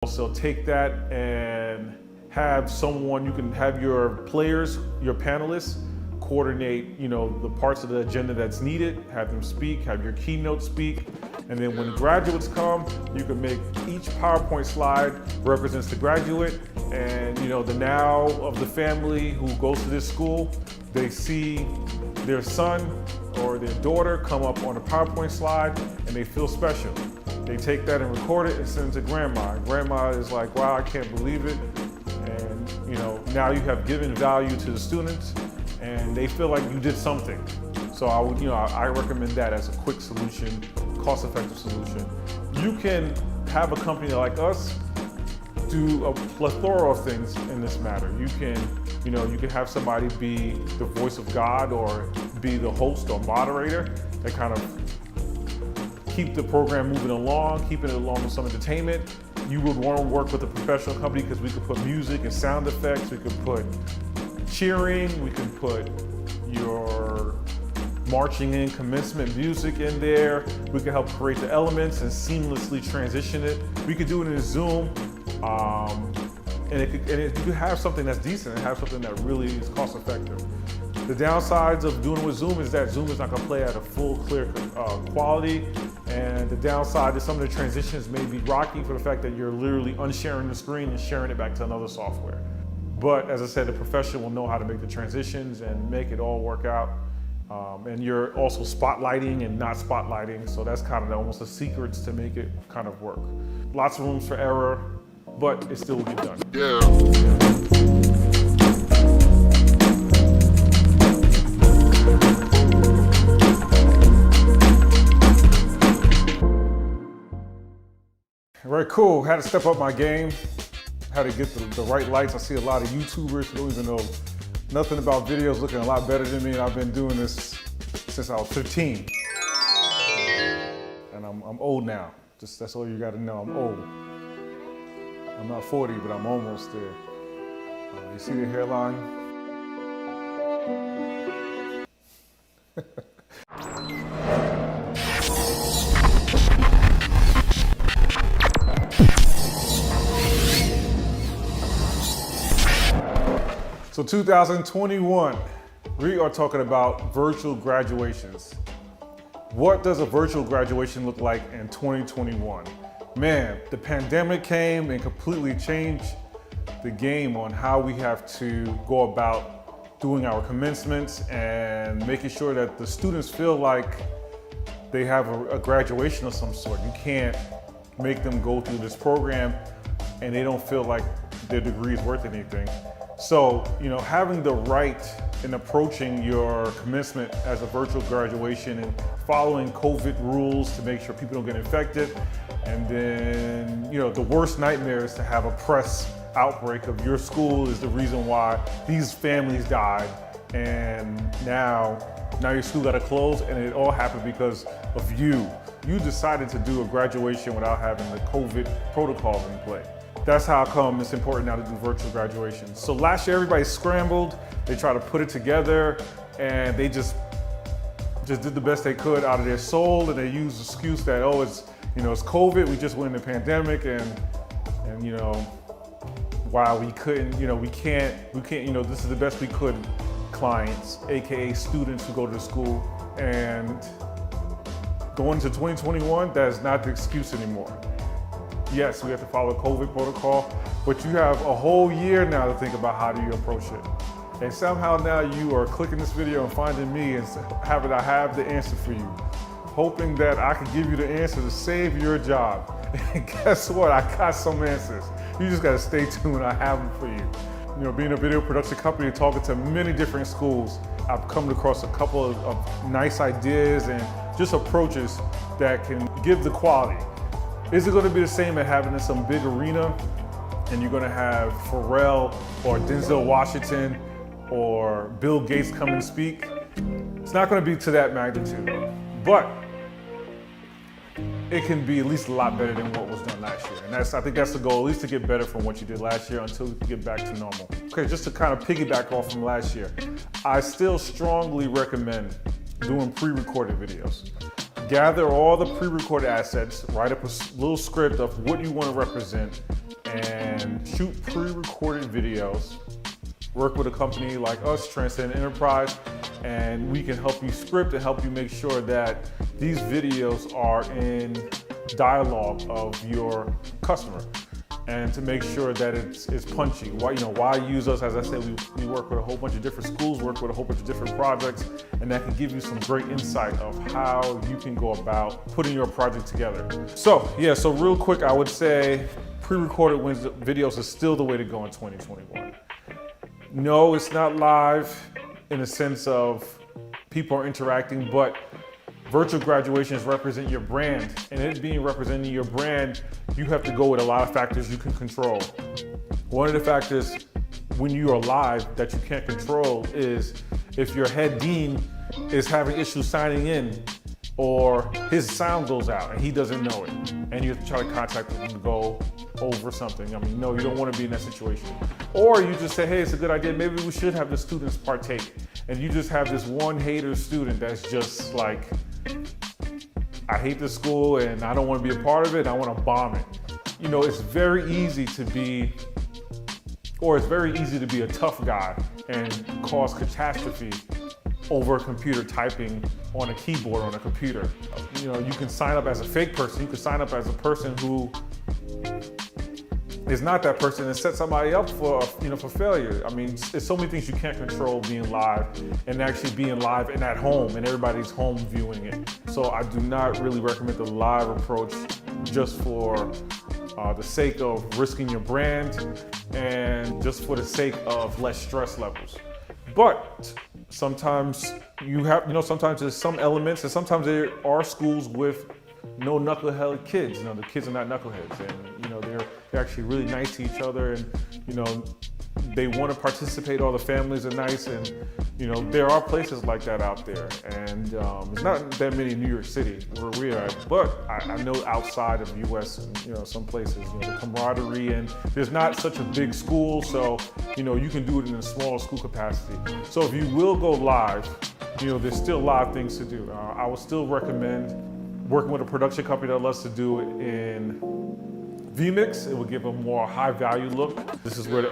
So take that and have someone, you can have your players, your panelists, coordinate, the parts of the agenda that's needed, have them speak, have your keynote speak, and then when graduates come, you can make each PowerPoint slide represents the graduate, and the now of the family who goes to this school, they see their son or their daughter come up on a PowerPoint slide and they feel special. They take that and record it and send it to grandma. And grandma is like, wow, I can't believe it. And now you have given value to the students and they feel like you did something. So I recommend that as a quick solution, cost-effective solution. You can have a company like us do a plethora of things in this matter. You can have somebody be the voice of God or be the host or moderator that kind of keep the program moving along, keeping it along with some entertainment. You would want to work with a professional company because we could put music and sound effects, we could put cheering, we could put your marching in commencement music in there. We could help create the elements and seamlessly transition it. We could do it in Zoom. And you could have something that's decent and have something that really is cost effective. The downsides of doing it with Zoom is that Zoom is not going to play at a full, clear quality. And the downside is some of the transitions may be rocky for the fact that you're literally unsharing the screen and sharing it back to another software. But as I said, the professional will know how to make the transitions and make it all work out. And you're also spotlighting and not spotlighting. So that's kind of almost the secrets to make it kind of work. Lots of rooms for error, but it still will get done. Very cool. Had to step up my game. Had to get the right lights. I see a lot of YouTubers who don't even know nothing about videos looking a lot better than me. And I've been doing this since I was 15. And I'm old now. That's all you got to know. I'm old. I'm not 40, but I'm almost there. You see the hairline? So 2021, we are talking about virtual graduations. What does a virtual graduation look like in 2021? Man, the pandemic came and completely changed the game on how we have to go about doing our commencements and making sure that the students feel like they have a graduation of some sort. You can't make them go through this program and they don't feel like their degree is worth anything. So, having the right in approaching your commencement as a virtual graduation and following COVID rules to make sure people don't get infected. And then, the worst nightmare is to have a press outbreak of your school is the reason why these families died. And now your school got to close, and it all happened because of you. You decided to do a graduation without having the COVID protocols in play. That's how come it's important now to do virtual graduation. So last year, everybody scrambled. They tried to put it together, and they just did the best they could out of their soul, and they used the excuse that, it's COVID, we just went in the pandemic, and while we couldn't, we can't, this is the best we could, clients, AKA students who go to the school. And going into 2021, that is not the excuse anymore. Yes, we have to follow COVID protocol, but you have a whole year now to think about how do you approach it. And somehow now you are clicking this video and finding me and I have the answer for you, hoping that I can give you the answer to save your job. And guess what? I got some answers. You just got to stay tuned. I have them for you. Being a video production company and talking to many different schools, I've come across a couple of nice ideas and just approaches that can give the quality. Is it going to be the same as having in some big arena and you're going to have Pharrell or Denzel Washington or Bill Gates come and speak? It's not going to be to that magnitude, but it can be at least a lot better than what was done last year. And I think that's the goal, at least to get better from what you did last year until we can get back to normal. Okay, just to kind of piggyback off from last year, I still strongly recommend doing pre-recorded videos. Gather all the pre-recorded assets, write up a little script of what you want to represent, and shoot pre-recorded videos. Work with a company like us, Transcend Enterprise, and we can help you script and help you make sure that these videos are in dialogue of your customer, and to make sure that it's punchy. Why use us? As I said, we work with a whole bunch of different schools, work with a whole bunch of different projects, and that can give you some great insight of how you can go about putting your project together. So real quick, I would say pre-recorded videos is still the way to go in 2021. No, it's not live in the sense of people are interacting, but virtual graduations represent your brand, and it being representing your brand, you have to go with a lot of factors you can control. One of the factors when you are live that you can't control is if your head dean is having issues signing in, or his sound goes out and he doesn't know it, and you have to try to contact him to go over something. I mean, no, you don't want to be in that situation. Or you just say, hey, it's a good idea, maybe we should have the students partake. And you just have this one hater student that's just like, I hate this school and I don't want to be a part of it, I want to bomb it. It's very easy to be a tough guy and cause catastrophe over a computer typing on a keyboard on a computer. You can sign up as a fake person, you can sign up as a person who is not that person and set somebody up for failure. I mean, there's so many things you can't control being live, and actually being live and at home and everybody's home viewing it. So I do not really recommend the live approach just for the sake of risking your brand and just for the sake of less stress levels. But sometimes sometimes there's some elements, and sometimes there are schools with no knucklehead kids. The kids are not knuckleheads, and they're actually really nice to each other, and they want to participate. All the families are nice, and there are places like that out there, and it's not that many in New York City where we are, but I know outside of the U.S., some places, the camaraderie, and there's not such a big school, so you can do it in a smaller school capacity. So if you will go live, there's still a lot of things to do. I would still recommend working with a production company that loves to do it in vMix. It will give a more high value look. This is where the